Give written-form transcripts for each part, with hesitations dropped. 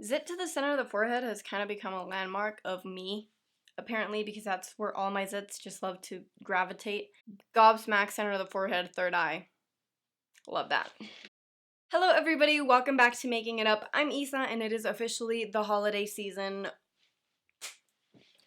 Zit to the center of the forehead has kind of become a landmark of me, apparently, because that's where all my zits just love to gravitate. Gobsmack, center of the forehead, third eye. Love that. Hello everybody, welcome back to Making It Up. I'm Isa and it is officially the holiday season.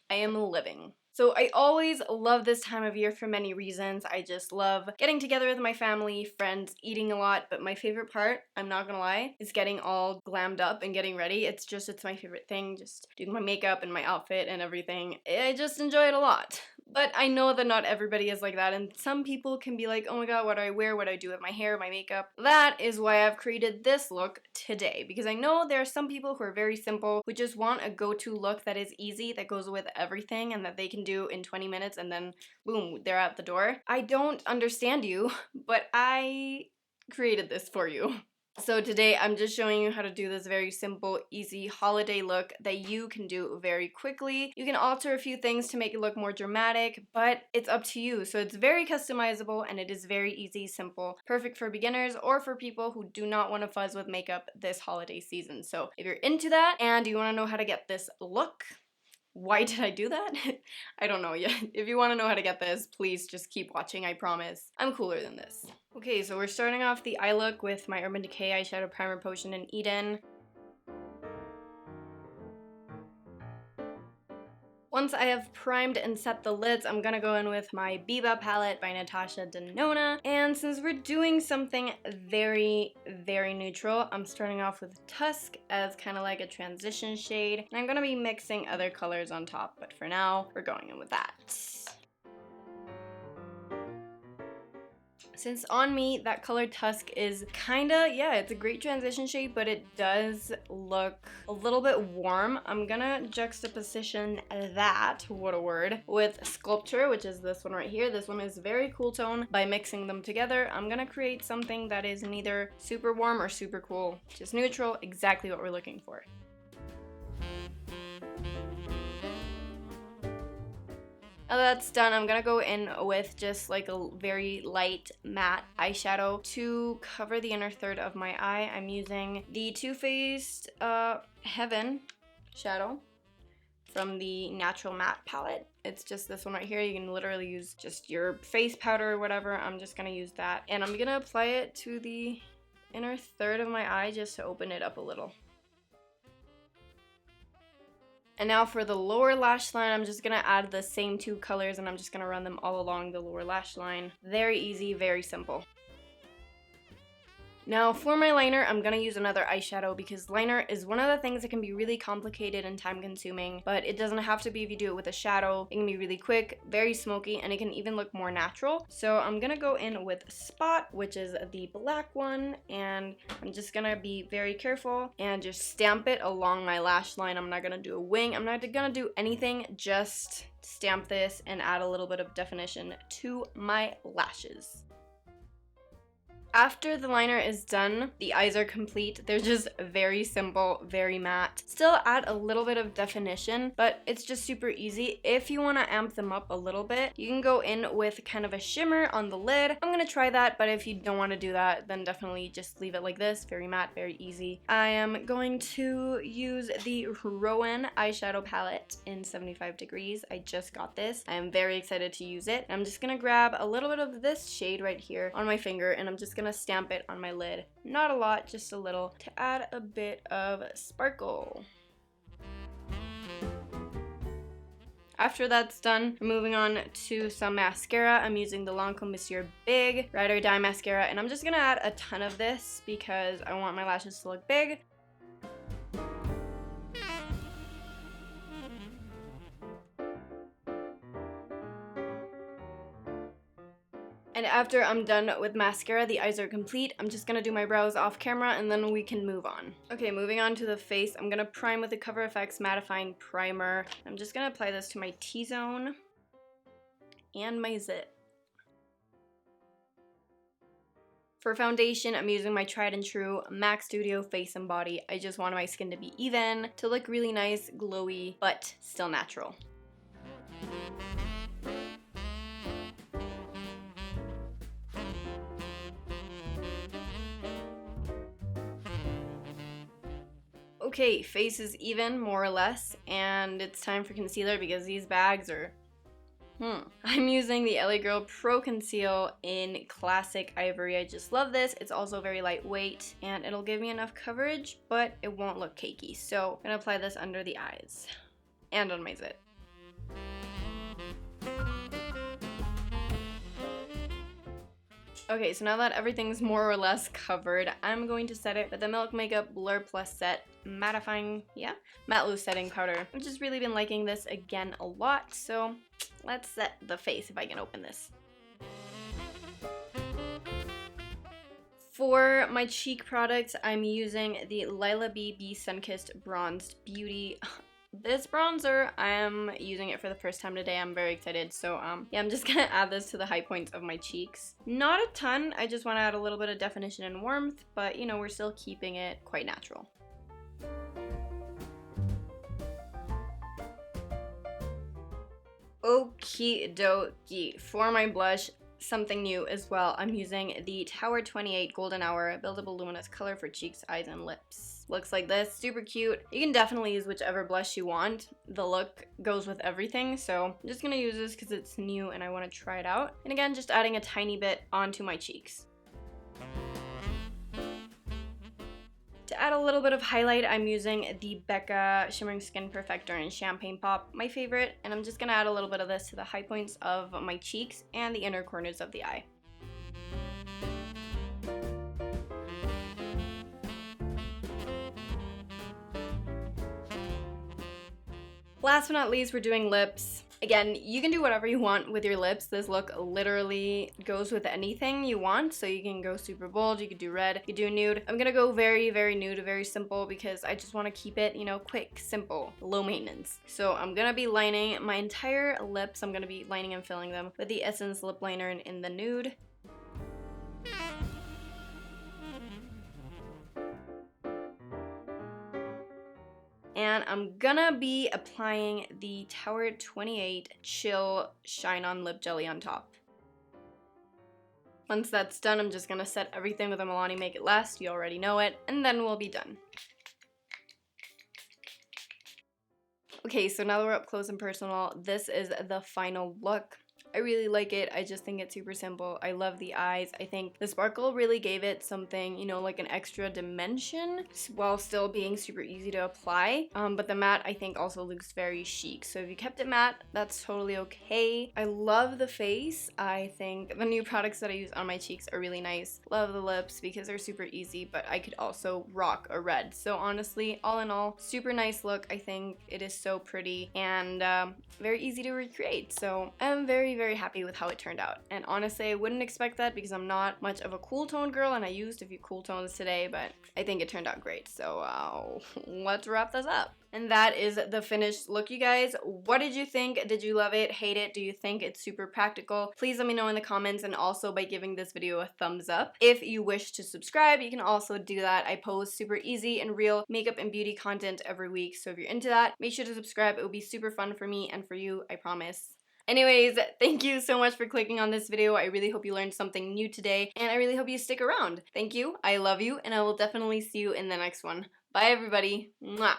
I am living. So I always love this time of year for many reasons. I just love getting together with my family, friends, eating a lot, but my favorite part, I'm not gonna lie, is getting all glammed up and getting ready. It's my favorite thing, just doing my makeup and my outfit and everything. I just enjoy it a lot. But I know that not everybody is like that, and some people can be like, oh my god, what do I wear, what do I do with my hair, my makeup? That is why I've created this look today, because I know there are some people who are very simple, who just want a go-to look that is easy, that goes with everything, and that they can do in 20 minutes, and then boom, they're out the door. I don't understand you, but I created this for you. So today I'm just showing you how to do this very simple, easy holiday look that you can do very quickly. You can alter a few things to make it look more dramatic, but it's up to you. So it's very customizable and it is very easy, simple, perfect for beginners or for people who do not want to fuzz with makeup this holiday season. So if you're into that and you want to know how to get this look, why did I do that? I don't know yet. If you want to know how to get this, please just keep watching, I promise. I'm cooler than this. Okay, so we're starting off the eye look with my Urban Decay Eyeshadow Primer Potion in Eden. Once I have primed and set the lids, I'm gonna go in with my Biba palette by Natasha Denona. And since we're doing something very, very neutral, I'm starting off with Tusk as kind of like a transition shade. And I'm gonna be mixing other colors on top, but for now, we're going in with that. Since on me, that color Tusk is kinda, yeah, it's a great transition shade, but it does look a little bit warm. I'm gonna juxtaposition that, what a word, with Sculpture, which is this one right here. This one is very cool tone. By mixing them together, I'm gonna create something that is neither super warm or super cool, just neutral, exactly what we're looking for. Now that's done, I'm gonna go in with just like a very light matte eyeshadow to cover the inner third of my eye. I'm using the Too Faced Heaven shadow from the Natural Matte palette. It's just this one right here. You can literally use just your face powder or whatever. I'm just gonna use that. And I'm gonna apply it to the inner third of my eye just to open it up a little. And now for the lower lash line, I'm just gonna add the same two colors and I'm just gonna run them all along the lower lash line. Very easy, very simple. Now for my liner, I'm gonna use another eyeshadow because liner is one of the things that can be really complicated and time consuming, but it doesn't have to be if you do it with a shadow. It can be really quick, very smoky, and it can even look more natural. So I'm gonna go in with Spot, which is the black one, and I'm just gonna be very careful and just stamp it along my lash line. I'm not gonna do a wing, I'm not gonna do anything, just stamp this and add a little bit of definition to my lashes. After the liner is done, the eyes are complete. They're just very simple, very matte. Still add a little bit of definition, but it's just super easy. If you want to amp them up a little bit, you can go in with kind of a shimmer on the lid. I'm going to try that, but if you don't want to do that, then definitely just leave it like this. Very matte, very easy. I am going to use the Rowan eyeshadow palette in 75 degrees. I just got this. I am very excited to use it. I'm just going to grab a little bit of this shade right here on my finger, and I'm just gonna stamp it on my lid. Not a lot, just a little, to add a bit of sparkle. After that's done, we're moving on to some mascara. I'm using the Lancome Monsieur Big Ride or Die mascara, and I'm just gonna add a ton of this because I want my lashes to look big. And after I'm done with mascara, the eyes are complete. I'm just gonna do my brows off camera and then we can move on. Okay, moving on to the face, I'm gonna prime with the Cover FX Mattifying Primer. I'm just gonna apply this to my T-zone and my zit. For foundation, I'm using my tried and true MAC Studio Face and Body. I just want my skin to be even, to look really nice, glowy, but still natural. Okay, face is even, more or less, and it's time for concealer because these bags are... I'm using the LA Girl Pro Conceal in Classic Ivory. I just love this. It's also very lightweight, and it'll give me enough coverage, but it won't look cakey. So I'm gonna apply this under the eyes and on my zit. Okay, so now that everything's more or less covered, I'm going to set it with the Milk Makeup Blur Plus Set Mattifying, Matte Loose Setting Powder. I've just really been liking this again a lot, so let's set the face if I can open this. For my cheek products, I'm using the Lila B Sunkissed Bronzed Beauty. This bronzer, I am using it for the first time today. I'm very excited. So yeah, I'm just gonna add this to the high points of my cheeks. Not a ton, I just want to add a little bit of definition and warmth, but you know, we're still keeping it quite natural. Okie dokie. For my blush, something new as well. I'm using the Tower 28 Golden Hour Buildable Luminous Color for cheeks, eyes, and lips. Looks like this, super cute. You can definitely use whichever blush you want. The look goes with everything, so I'm just gonna use this because it's new and I want to try it out. And again, just adding a tiny bit onto my cheeks. To add a little bit of highlight, I'm using the Becca Shimmering Skin Perfector in Champagne Pop, my favorite, and I'm just gonna add a little bit of this to the high points of my cheeks and the inner corners of the eye. Last but not least, we're doing lips. Again, you can do whatever you want with your lips. This look literally goes with anything you want. So you can go super bold, you could do red, you could do nude. I'm gonna go very, very nude, very simple because I just want to keep it, you know, quick, simple, low maintenance. So I'm gonna be lining my entire lips. I'm gonna be lining and filling them with the Essence Lip Liner in the nude. And I'm gonna be applying the Tower 28 Chill Shine On Lip Jelly on top. Once that's done, I'm just gonna set everything with a Milani Make It Last, you already know it, and then we'll be done. Okay, so now that we're up close and personal, this is the final look. I really like it. I just think it's super simple. I love the eyes. I think the sparkle really gave it something, you know, like an extra dimension while still being super easy to apply. But the matte, I think, also looks very chic. So if you kept it matte, that's totally okay. I love the face. I think the new products that I use on my cheeks are really nice. Love the lips because they're super easy, but I could also rock a red. So honestly, all in all, super nice look. I think it is so pretty and very easy to recreate. So I'm very, very happy with how it turned out. And honestly, I wouldn't expect that because I'm not much of a cool tone girl and I used a few cool tones today, but I think it turned out great. So let's wrap this up. And that is the finished look, you guys. What did you think? Did you love it? Hate it? Do you think it's super practical? Please let me know in the comments and also by giving this video a thumbs up. If you wish to subscribe, you can also do that. I post super easy and real makeup and beauty content every week. So if you're into that, make sure to subscribe. It will be super fun for me and for you, I promise. Anyways, thank you so much for clicking on this video. I really hope you learned something new today, and I really hope you stick around. Thank you, I love you, and I will definitely see you in the next one. Bye, everybody. Mwah.